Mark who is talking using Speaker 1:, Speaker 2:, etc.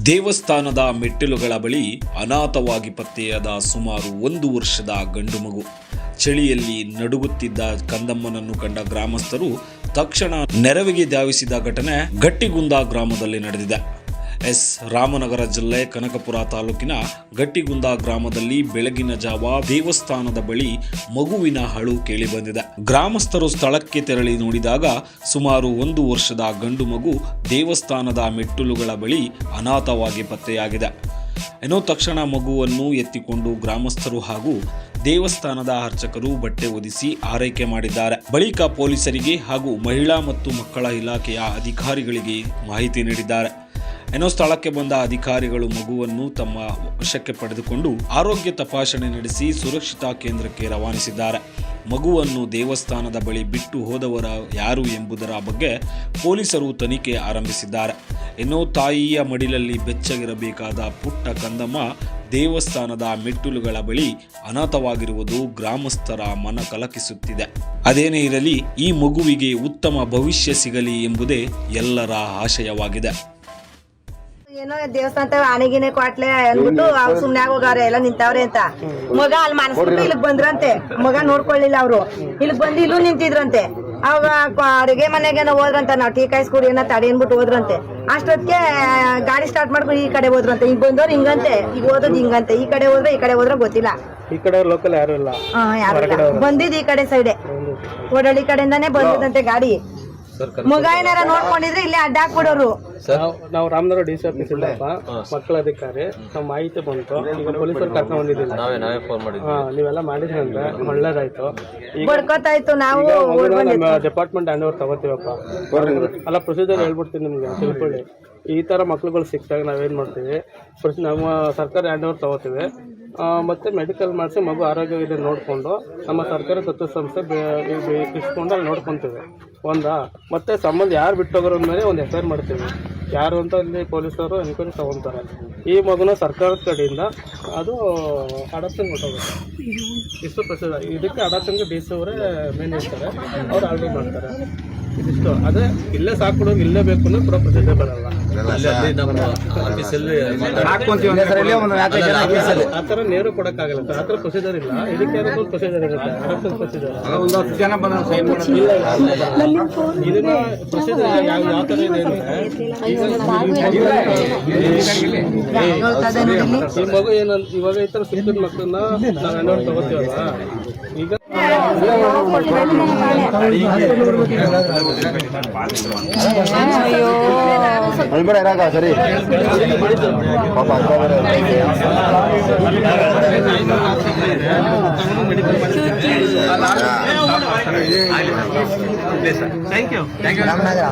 Speaker 1: ದೇವಸ್ಥಾನದ ಮೆಟ್ಟಿಲುಗಳ ಬಳಿ ಅನಾಥವಾಗಿ ಪತ್ತೆಯಾದ ಸುಮಾರು 1 ವರ್ಷದ ಗಂಡು ಮಗು. ಚಳಿಯಲ್ಲಿ ನಡುಗುತ್ತಿದ್ದ ಕಂದಮ್ಮನನ್ನು ಕಂಡ ಗ್ರಾಮಸ್ಥರು ತಕ್ಷಣ ನೆರವಿಗೆ ಧಾವಿಸಿದ ಘಟನೆ ಗಟ್ಟಿಗುಂದ ಗ್ರಾಮದಲ್ಲಿ ನಡೆದಿದೆ. ರಾಮನಗರ ಜಿಲ್ಲೆ ಕನಕಪುರ ತಾಲೂಕಿನ ಗಟ್ಟಿಗುಂದ ಗ್ರಾಮದಲ್ಲಿ ಬೆಳಗಿನ ಜಾವ ದೇವಸ್ಥಾನದ ಬಳಿ ಮಗುವಿನ ಅಳು ಕೇಳಿಬಂದಿದೆ. ಗ್ರಾಮಸ್ಥರು ಸ್ಥಳಕ್ಕೆ ತೆರಳಿ ನೋಡಿದಾಗ ಸುಮಾರು 1 ವರ್ಷದ ಗಂಡು ಮಗು ದೇವಸ್ಥಾನದ ಮೆಟ್ಟಿಲುಗಳ ಬಳಿ ಅನಾಥವಾಗಿ ಪತ್ತೆಯಾಗಿದೆ. ತಕ್ಷಣ ಮಗುವನ್ನು ಎತ್ತಿಕೊಂಡು ಗ್ರಾಮಸ್ಥರು ಹಾಗೂ ದೇವಸ್ಥಾನದ ಅರ್ಚಕರು ಬಟ್ಟೆ ಹೊದಿಸಿ ಆರೈಕೆ ಮಾಡಿದ್ದಾರೆ. ಬಳಿಕ ಪೊಲೀಸರಿಗೆ ಹಾಗೂ ಮಹಿಳಾ ಮತ್ತು ಮಕ್ಕಳ ಇಲಾಖೆಯ ಅಧಿಕಾರಿಗಳಿಗೆ ಮಾಹಿತಿ ನೀಡಿದ್ದಾರೆ. ಸ್ಥಳಕ್ಕೆ ಬಂದ ಅಧಿಕಾರಿಗಳು ಮಗುವನ್ನು ತಮ್ಮ ವಶಕ್ಕೆ ಪಡೆದುಕೊಂಡು ಆರೋಗ್ಯ ತಪಾಸಣೆ ನಡೆಸಿ ಸುರಕ್ಷಿತಾ ಕೇಂದ್ರಕ್ಕೆ ರವಾನಿಸಿದ್ದಾರೆ. ಮಗುವನ್ನು ದೇವಸ್ಥಾನದ ಬಳಿ ಬಿಟ್ಟು ಹೋದವರ ಯಾರು ಎಂಬುದರ ಬಗ್ಗೆ ಪೊಲೀಸರು ತನಿಖೆ ಆರಂಭಿಸಿದ್ದಾರೆ. ತಾಯಿಯ ಮಡಿಲಲ್ಲಿ ಬೆಚ್ಚಗಿರಬೇಕಾದ ಪುಟ್ಟ ಕಂದಮ್ಮ ದೇವಸ್ಥಾನದ ಮೆಟ್ಟಿಲುಗಳ ಬಳಿ ಅನಾಥವಾಗಿರುವುದು ಗ್ರಾಮಸ್ಥರ ಮನ ಕಲಕಿಸುತ್ತಿದೆ. ಅದೇನೇ ಇರಲಿ, ಈ ಮಗುವಿಗೆ ಉತ್ತಮ ಭವಿಷ್ಯ ಸಿಗಲಿ ಎಂಬುದೇ ಎಲ್ಲರ ಆಶಯವಾಗಿದೆ.
Speaker 2: ಏನೋ ದೇವಸ್ಥಾನ ಆನೆಗಿನೇ ಕೊಟ್ಲೆ ಅಂದ್ಬಿಟ್ಟು ಅವ್ರು ಸುಮ್ನೆ ಹೋಗವ್ರೆ ಎಲ್ಲ ನಿಂತವ್ರೆ ಅಂತ. ಮಗ ಅಲ್ಲಿ ಮನಸ್ಬಿಟ್ಟು ಇಲ್ಲಿಗ್ ಬಂದ್ರಂತೆ. ಮಗ ನೋಡ್ಕೊಳ್ಳಿಲ್ಲ ಅವ್ರು. ಇಲ್ಲಿಗ್ ಬಂದು ಇಲ್ಲೂ ನಿಂತಿದ್ರಂತೆ. ಅವಾಗ ಅಡುಗೆ ಮನೆಗೆ ಹೋದ್ರಂತ, ನಾವು ಟೀ ಕಾಯಿಸ್ಕೊಡಿ ಏನೋ ತಡಿ ಅನ್ಬಿಟ್ಟು ಹೋದ್ರಂತೆ. ಅಷ್ಟೊತ್ತಿಗೆ ಗಾಡಿ ಸ್ಟಾರ್ಟ್ ಮಾಡ್ಕೊಂಡು ಈ ಕಡೆ ಹೋದ್ರಂತೆ. ಈಗ ಬಂದವ್ರು ಹಿಂಗಂತೆ, ಈಗ ಹೋದದ್ ಹಿಂಗಂತೆ. ಈ ಕಡೆ ಹೋದ್ರೆ ಗೊತ್ತಿಲ್ಲ.
Speaker 3: ಈ ಕಡೆ ಲೋಕಲ್ ಯಾರು ಇಲ್ಲ,
Speaker 2: ಬಂದಿದ್ ಈ ಕಡೆ ಸೈಡೆ ಓಡಳ್ಳಿ ಕಡೆಯಿಂದಾನೇ ಬಂದಿದಂತೆ ಗಾಡಿ. ಮಗ ಏನಾರ ನೋಡ್ಕೊಂಡಿದ್ರೆ ಇಲ್ಲೇ ಅಡ್ಡ ಹಾಕ್ಬಿಡೋರು.
Speaker 3: ನಾವು ರಾಮನಗರ ಡಿ ಸಿ ಆಫೀಸ್ ಇಲ್ಲಪ್ಪ, ಮಕ್ಕಳ ಅಧಿಕಾರಿ. ನಮ್ಮ ಮಾಹಿತಿ ಬಂತು, ಈಗ ಪೊಲೀಸರು ಕರ್ಕೊಂಡ್ ಬಂದಿದ್ದಿಲ್ಲ. ನೀವೆಲ್ಲ ಮಾಡಿದ್ರಂದ್ರೆ ಒಳ್ಳೇದಾಯ್ತು.
Speaker 2: ಬಡ್ಕೋತಾಯ್ತು. ನಾವು
Speaker 3: ಡಿಪಾರ್ಟ್ಮೆಂಟ್ ಹ್ಯಾಂಡ್ ಓವರ್ ತಗೋತೀವಪ್ಪ. ಅಲ್ಲ, ಪ್ರೊಸೀಜರ್ ಹೇಳ್ಬಿಡ್ತೀನಿ ನಿಮ್ಗೆ, ತಿಳ್ಕೊಳ್ಳಿ. ಈ ತರ ಮಕ್ಳುಗಳು ಸಿಕ್ತಾಗ ನಾವೇನ್ ಮಾಡ್ತೀವಿ, ನಮ್ಮ ಸರ್ಕಾರ ಹ್ಯಾಂಡ್ ಓವರ್ ತಗೋತೀವಿ. ಮತ್ತೆ ಮೆಡಿಕಲ್ ಮಾಡಿಸಿ ಮಗು ಆರೋಗ್ಯವಿದೆ ನೋಡಿಕೊಂಡು ನಮ್ಮ ಸರ್ಕಾರಿ ದತ್ತು ಸಂಸ್ಥೆ ಇಸ್ಕೊಂಡು ಅಲ್ಲಿ ನೋಡ್ಕೊತೀವಿ. ಮತ್ತೆ ಸಂಬಂಧ ಯಾರು ಬಿಟ್ಟೋಗೋರ ಮೇಲೆ ಒಂದು ಎಫ್ ಐ ಆರ್ ಮಾಡ್ತೀವಿ. ಯಾರು ಅಂತ ಅಲ್ಲಿ ಪೊಲೀಸರು ಎನ್ಕ್ವೈರಿ ತಗೊತಾರೆ. ಈ ಮಗುನ ಸರ್ಕಾರದ ಕಡೆಯಿಂದ ಅದು ಅಡಾಪ್ಷನ್ ಕೊಟ್ಟೋಗುತ್ತೆ. ಇಷ್ಟು ಪ್ರೊಸೀಜರ್. ಇದಕ್ಕೆ ಅಡಾಪ್ಷನ್ಗೆ ಡಿ ಸಿ ಅವರೇ ಮೇನ್ ಇರ್ತಾರೆ, ಅವ್ರು ಆಲ್ರೆಡಿ ಮಾಡ್ತಾರೆ. ಇದಿಷ್ಟು ಅದೇ ಇಲ್ಲೇ ಸಾಕ್ಬಿಡೋರು ಇಲ್ಲೇ ಬೇಕು ಅನ್ನೋ ಕೂಡ ಪ್ರೊಸೀಜರ್ ಬರಲ್ಲ. ಆ ಥರ ನೇರು ಕೊಡಕ್ಕಾಗಲ್ಲ, ಆ ಥರ ಪ್ರೊಸೀಜರ್ ಇಲ್ಲ. ಇದಕ್ಕೆ ಪ್ರೊಸೀಜರ್ ಇರುತ್ತೆ, ಅಡಾಪ್ಷನ್ ಪ್ರೊಸೀಜರ್. ಇದನ್ನ ಪ್ರೊಸೀಜರ್ ಯಾವ ಥರ ಇದೆ ಈ ಮಗು ಏನಂತ ಇವಾಗ ಈ ಥರ ಸಿಕ್ಕಿದ ಮಕ್ಕಳನ್ನ ನಾವು ಹ್ಯಾಂಡ್ ತಗೋತೀವಲ್ಲ. ಈಗ
Speaker 4: ಸರಿ
Speaker 3: ಥ್ಯಾಂಕ್ ಯು. ರಾಮನಗರ